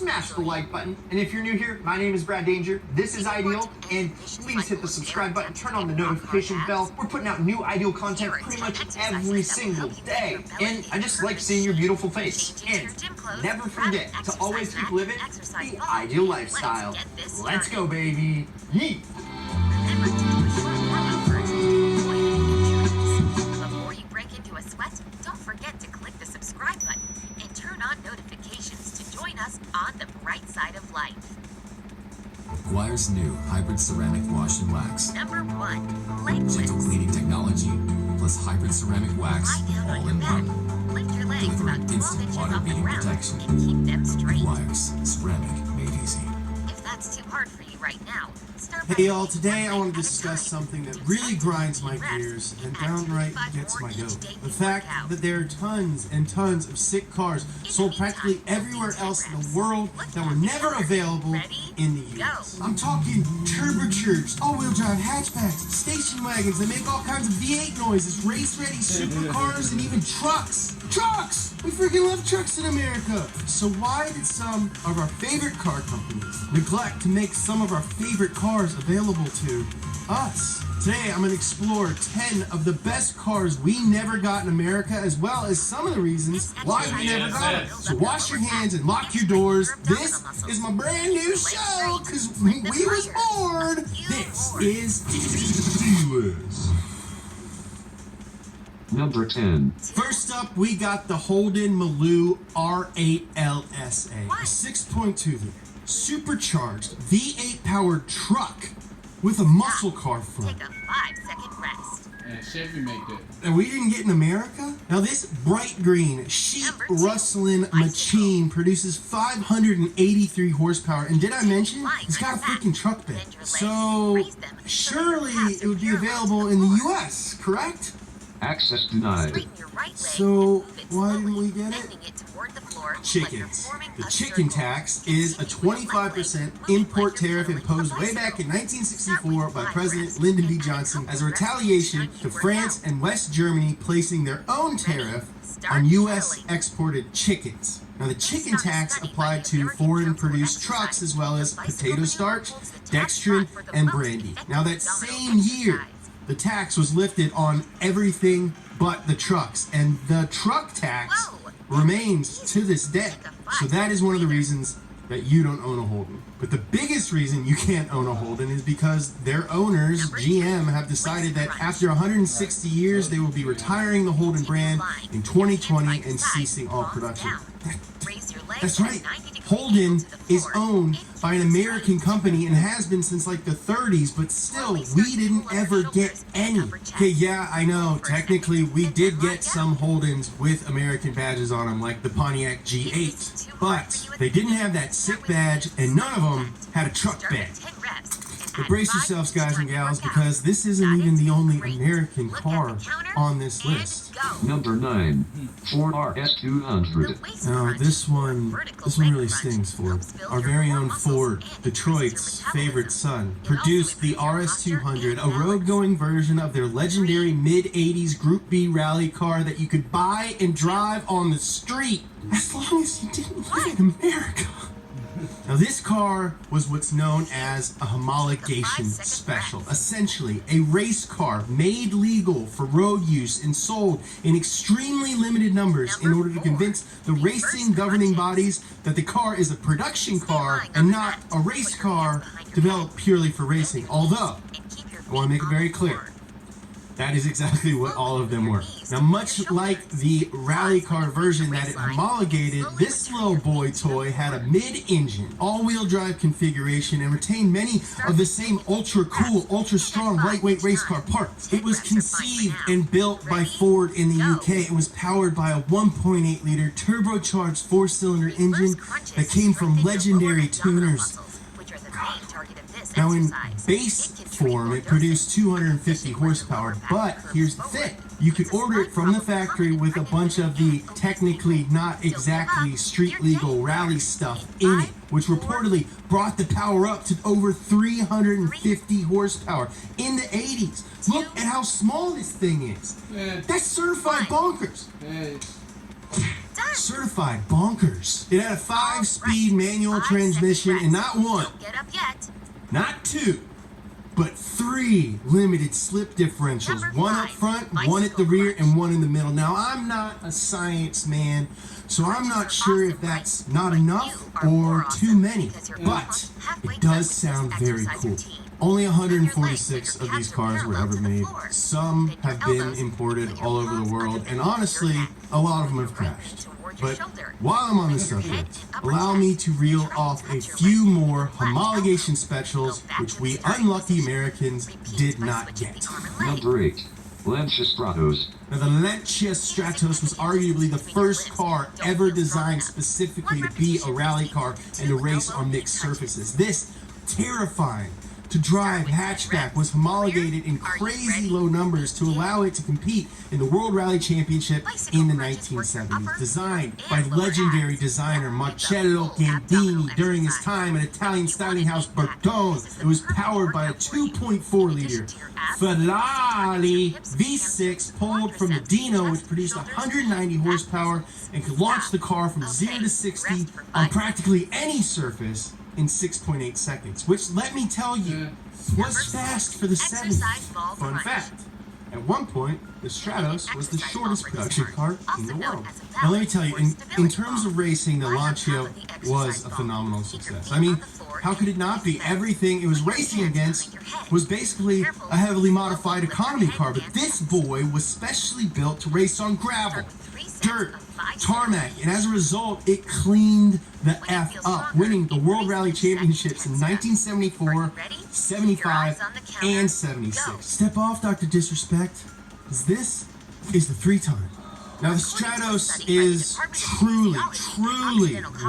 smash the like button. And if you're new here, my name is Brad Danger. This is Ideal, and please hit the subscribe button, turn on the notification bell. We're putting out new Ideal content pretty much every single day. And I just like seeing your beautiful face. And never forget to always keep living the Ideal lifestyle. Let's go, baby. Yeet. Before you break into a sweat, don't forget to click the subscribe button and turn on notifications to join us on the bright side of life. Meguiar's new hybrid ceramic wash and wax. Number 1, leg Gentle lifts. cleaning technology plus hybrid ceramic wax Lie down on all your in back. one. Lift your legs Delivering about 12 instant inches water off the beating ground protection. and keep them straight. Meguiar's ceramic made easy. If that's too hard for you right now, start Hey y'all, today I want to discuss something that really grinds my gears and downright gets my goat. The fact that there are tons and tons of sick cars sold practically everywhere else in the world that were never available in the US. I'm talking turbocharged, all-wheel drive hatchbacks, station wagons that make all kinds of V8 noises, race-ready supercars, and even trucks. Trucks! We freaking love trucks in America! So why did some of our favorite car companies neglect to make some of our favorite cars available to us? Today I'm going to explore 10 of the best cars we never got in America, as well as some of the reasons why we never got them. So wash your hands and lock your doors. This is my brand new show, because when we was born, this is Dealers. Number 10. First up, we got the Holden Maloo R8 LSA, a 6.2 liter, supercharged V8 powered truck with a muscle car front. Take a 5-second rest. And Chevy made that. And we didn't get in America? Now this bright green, sheep rustling machine produces 583 horsepower. And did I mention, it's got a freaking truck bed. So surely it would be available in the US, correct? Access denied. Straighten your right leg So, and move it why didn't slowly, we get it? bending it toward the floor like Chickens. you're forming The a chicken circle. tax is a 25% import tariff imposed way back in 1964 by President Lyndon B. Johnson as a retaliation to France and West Germany placing their own tariff on U.S. exported chickens. Now, the chicken tax applied to foreign-produced trucks as well as potato starch, dextrin, and brandy. Now, that same year, the tax was lifted on everything but the trucks, and the truck tax remains to this day. So that is one of the reasons that you don't own a Holden. But the biggest reason you can't own a Holden is because their owners, GM, have decided that after 160 years, they will be retiring the Holden brand in 2020 and ceasing all production. That's right. Holden is owned by an American company and has been since like the 30s, but still, we didn't ever get any. Okay, yeah, I know, technically we did get some Holdens with American badges on them, like the Pontiac G8, but they didn't have that sick badge, and none of them had a truck bed. But brace yourselves, guys and gals, because this isn't even the only American car on this list. Number 9. Ford RS200. Now, this one really stings, Ford. Our very own Ford, Detroit's favorite son, produced the RS200, a road-going version of their legendary mid-80s Group B rally car that you could buy and drive on the street, as long as you didn't live in America. Now, this car was what's known as a homologation special, essentially a race car made legal for road use and sold in extremely limited numbers in order to convince the racing governing bodies that the car is a production car and not a race car developed purely for racing. Although, I want to make it very clear, that is exactly what all of them were. Now, much like the rally car version that it homologated, this little boy toy had a mid-engine, all-wheel drive configuration and retained many of the same ultra-cool, ultra-strong, lightweight race car parts. It was conceived and built by Ford in the UK and was powered by a 1.8-liter turbocharged 4-cylinder engine that came from legendary tuners. Now, in base form, it produced 250 horsepower, but here's the thing. You could order it from the factory with a bunch of the technically not exactly street legal rally stuff in it, which reportedly brought the power up to over 350 horsepower in the 80s. Look at how small this thing is. That's certified bonkers. certified bonkers. It had a 5-speed manual transmission and not one, Don't get up yet. not two, but 3 limited slip differentials. Number One up 5, front, one at the bicycle rear, clutch. and one in the middle. Now, I'm not a science man, so I'm not sure if that's not enough or too many, but it does sound very cool. Only 146 of these cars were ever made. Some have been imported all over the world, and honestly, a lot of them have crashed. But while I'm on the subject, allow me to reel off a few more homologation specials which we unlucky Americans did not get. Number 8. Lancia Stratos. Now, the Lancia Stratos was arguably the first car ever designed specifically to be a rally car and to race on mixed surfaces. This terrifying to drive hatchback was homologated in crazy low numbers to allow it to compete in the World Rally Championship in the 1970s. Designed by legendary designer Marcello Gandini during his time at Italian styling house Bertone, it was powered by a 2.4-liter Ferrari V6 pulled from the Dino, which produced 190 horsepower and could launch the car from 0 to 60 on practically any surface in 6.8 seconds, which, let me tell you, was fast for the 70s. Fun fact, at one point, the Stratos was the shortest production car in the world. Now, let me tell you, in terms of racing, the Lancia was a phenomenal success. I mean, how could it not be? Everything it was racing against was basically a heavily modified economy car, but this boy was specially built to race on gravel, dirt, tarmac, and as a result, it cleaned the F up, winning the World Rally Championships in 1974, 75, and 76. Step off, Dr. Disrespect, because this is the 3-time. Now, the Stratos is truly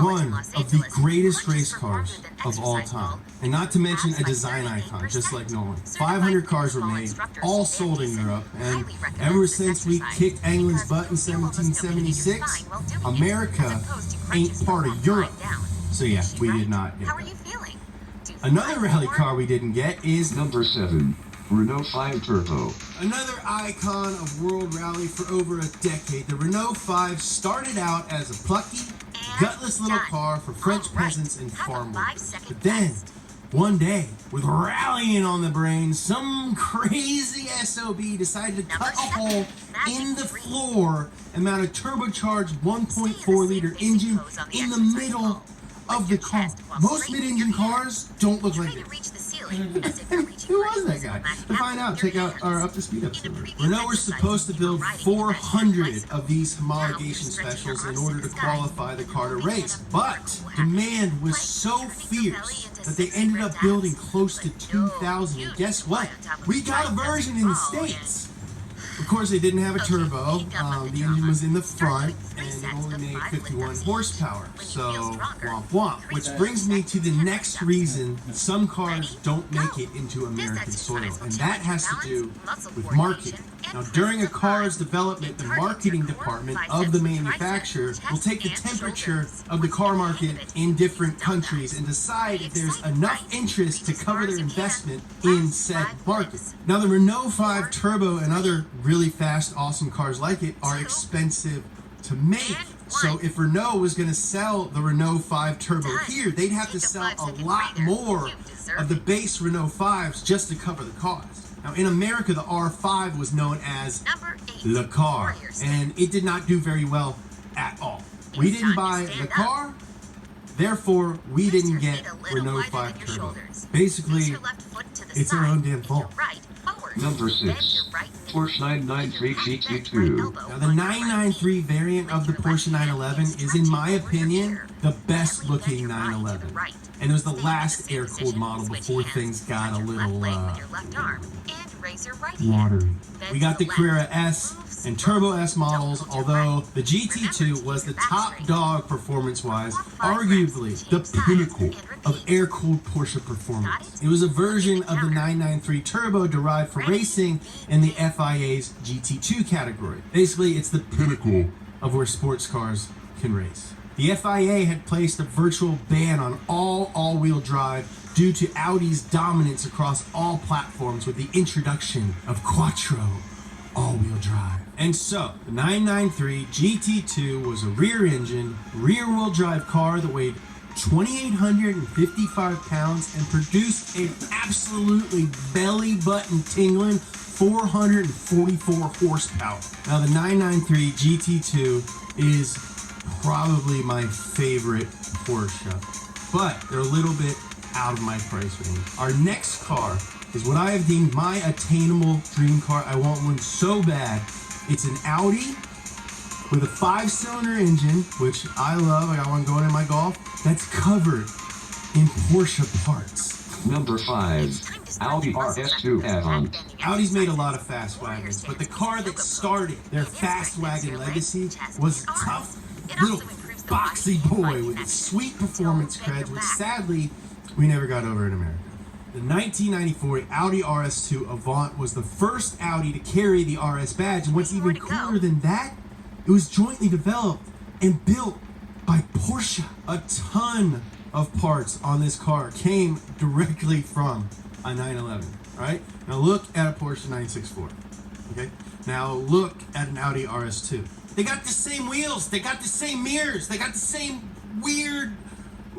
one of the greatest race cars of all time. And not to mention a design icon, just like Nolan. 500 cars were made, all sold in Europe, and ever since we kicked England's butt in 1776, America ain't part of Europe. So yeah, we did not get How are that. you feeling? Another rally car we didn't get is Number 7. Renault 5 Turbo. another icon of World Rally for over a decade. The Renault 5 started out as a plucky, gutless little car for French peasants and farm workers. But then, one day, with rallying on the brain, some crazy SOB decided to cut a hole in the floor and mount a turbocharged 1.4-liter engine in the middle of the car. Most mid-engine cars don't look like this. Who was that guy? To find out, check out our Up to Speed episode. Renault was supposed to build 400 of these homologation specials in order to qualify the car to race, but demand was so fierce that they ended up building close to 2,000. And guess what? We got a version in the States. Of course, they didn't have a turbo. The engine was in the front, and it only made 51 horsepower. So, womp womp. Which brings me to the next reason some cars don't make it into American soil, and that has to do with marketing. Now, during a car's development, the marketing department of the manufacturer will take the temperature of the car market in different countries and decide if there's enough interest to cover their investment in said market. Now, the Renault 5 Turbo and other really fast, awesome cars like it are expensive to make. So if Renault was going to sell the Renault 5 Turbo here, they'd have to sell a lot more of the base Renault 5s just to cover the cost. Now, in America, the R5 was known as Le Car, and it did not do very well at all. We didn't buy the car, therefore, we didn't get Renault 5 Turbo. Basically, it's our own damn fault. Number 6. Porsche 993 GT2. Now, the 993 variant of the Porsche 911 is, in my opinion, the best looking 911. And it was the last air-cooled model before things got a little, watery. We got the Carrera S and Turbo S models, although the GT2 was the top dog performance-wise, arguably the pinnacle of air-cooled Porsche performance. It was a version of the 993 Turbo derived for racing in the FIA's GT2 category. Basically, it's the pinnacle of where sports cars can race. The FIA had placed a virtual ban on all-wheel drive due to Audi's dominance across all platforms with the introduction of Quattro all-wheel drive. And so, the 993 GT2 was a rear-engine, rear-wheel drive car that weighed 2,855 pounds and produced an absolutely belly-button tingling 444 horsepower. Now, the 993 GT2 is probably my favorite Porsche, but they're a little bit out of my price range. Our next car is what I have deemed my attainable dream car. I want one so bad. It's an Audi with a 5-cylinder engine, which I love. I got one going in my Golf. That's covered in Porsche parts. Number 5. Audi RS2 Add-on. Audi's made a lot of fast wagons, but the car that started their fast wagon legacy was a tough little boxy boy with a sweet performance cred, which sadly we never got over in America. The 1994 Audi RS2 Avant was the first Audi to carry the RS badge, and what's even cooler than that, it was jointly developed and built by Porsche. A ton of parts on this car came directly from a 911, right? Now look at a Porsche 964, okay? Now look at an Audi RS2. They got the same wheels, they got the same mirrors, they got the same weird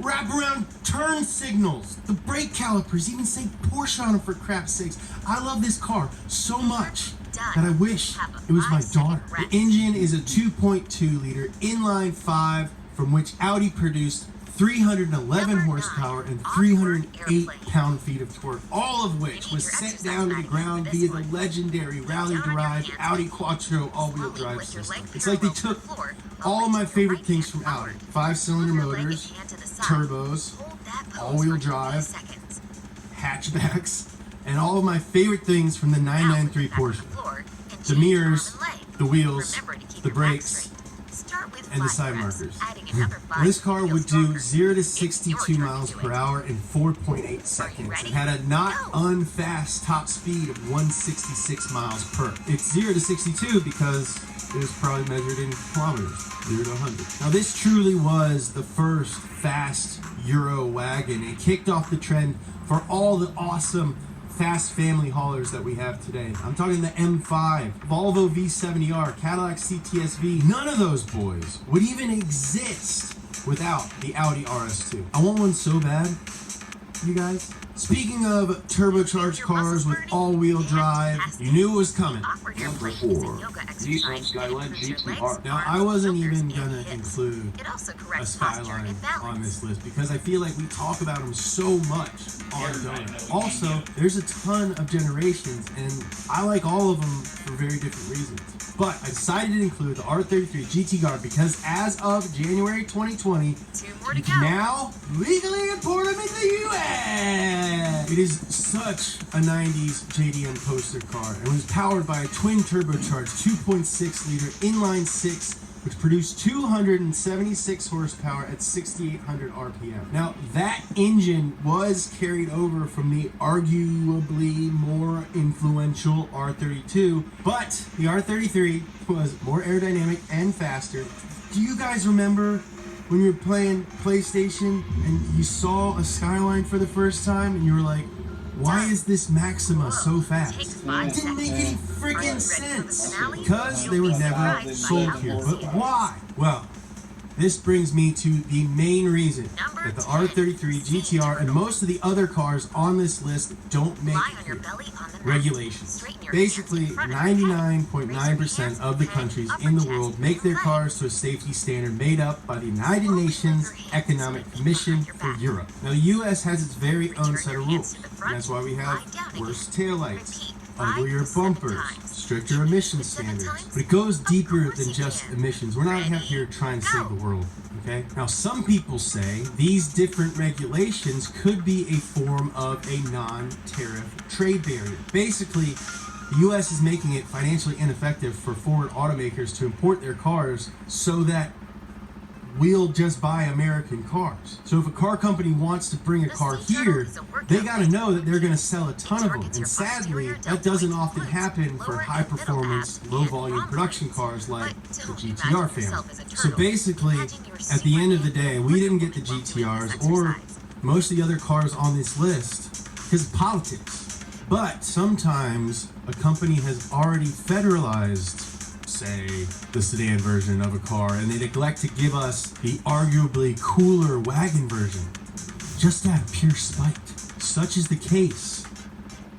wraparound turn signals, the brake calipers even say Porsche on them, for crap's sakes. I love this car so much that I wish it was my daughter. The engine is a 2.2 liter inline 5 from which Audi produced 311 horsepower and 308 pound-feet of torque, all of which was sent down to the ground via the legendary rally-derived Audi Quattro all-wheel drive system. It's like they took all of my favorite things from Audi: 5-cylinder motors, turbos, all-wheel drive, hatchbacks, and all of my favorite things from the 993 Porsche: the mirrors, the wheels, the brakes, and the side markers. Now, this car would do 0 to 62 miles per hour in 4.8 seconds. It had a not unfast top speed of 166 miles per. It's 0 to 62 because it was probably measured in kilometers, 0 to 100. Now, this truly was the first fast Euro wagon. It kicked off the trend for all the awesome fast family haulers that we have today. I'm talking the M5, Volvo V70R, Cadillac CTS-V. None of those boys would even exist without the Audi RS2. I want one so bad, you guys. Speaking of turbocharged cars with all-wheel drive, you knew it was coming. Number 4. Nissan Skyline GT-R. Now, I wasn't even gonna include a Skyline on this list because I feel like we talk about them so much on Donut. Also, there's a ton of generations, and I like all of them for very different reasons. But I decided to include the R33 GT Guard because as of January 2020, you can now legally import them in the US. It is such a 90s JDM poster car and was powered by a twin turbocharged 2.6 liter inline 6, which produced 276 horsepower at 6,800 RPM. Now, that engine was carried over from the arguably more influential R32, but the R33 was more aerodynamic and faster. Do you guys remember when you were playing PlayStation and you saw a Skyline for the first time and you were like, why is this Maxima so fast? It didn't make any freaking sense because they were never sold here. But why? Well, this brings me to the main reason that the R33 GTR and most of the other cars on this list don't make it here. Regulations. Basically, 99.9% of the countries in the world make their cars to a safety standard made up by the United Nations Economic Commission for Europe. Now, the US has its very own set of rules, and that's why we have worse taillights, uglier bumpers, stricter emission standards. But it goes deeper than just emissions. We're not here trying to save the world, okay? Now, some people say these different regulations could be a form of a non-tariff trade barrier. Basically, the U.S. is making it financially ineffective for foreign automakers to import their cars so that we'll just buy American cars. So if a car company wants to bring a car here, they got to know that they're going to sell a ton of them. And sadly, that doesn't often happen for high-performance, low-volume production cars like the GTR family. So basically, at the end of the day, we didn't get the GTRs or most of the other cars on this list because of politics. But sometimes a company has already federalized say, the sedan version of a car, and they neglect to give us the arguably cooler wagon version, just out of pure spite. Such is the case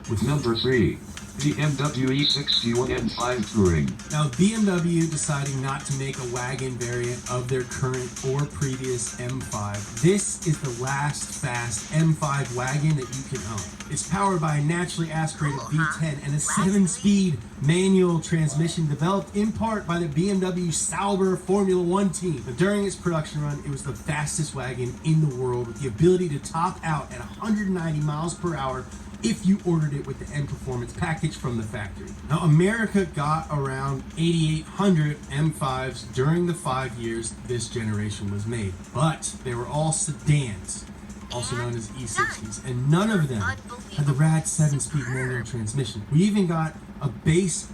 with Number 3. BMW E61 M5 Touring. Now, BMW deciding not to make a wagon variant of their current or previous M5. This is the last fast M5 wagon that you can own. It's powered by a naturally aspirated V10 and a 7-speed manual transmission developed in part by the BMW Sauber Formula One team. But during its production run, it was the fastest wagon in the world with the ability to top out at 190 miles per hour if you ordered it with the M Performance package from the factory. Now, America got around 8,800 M5s during the 5 years this generation was made, but they were all sedans, also known as E60s, and none of them had the rad 7-speed manual transmission. We even got a base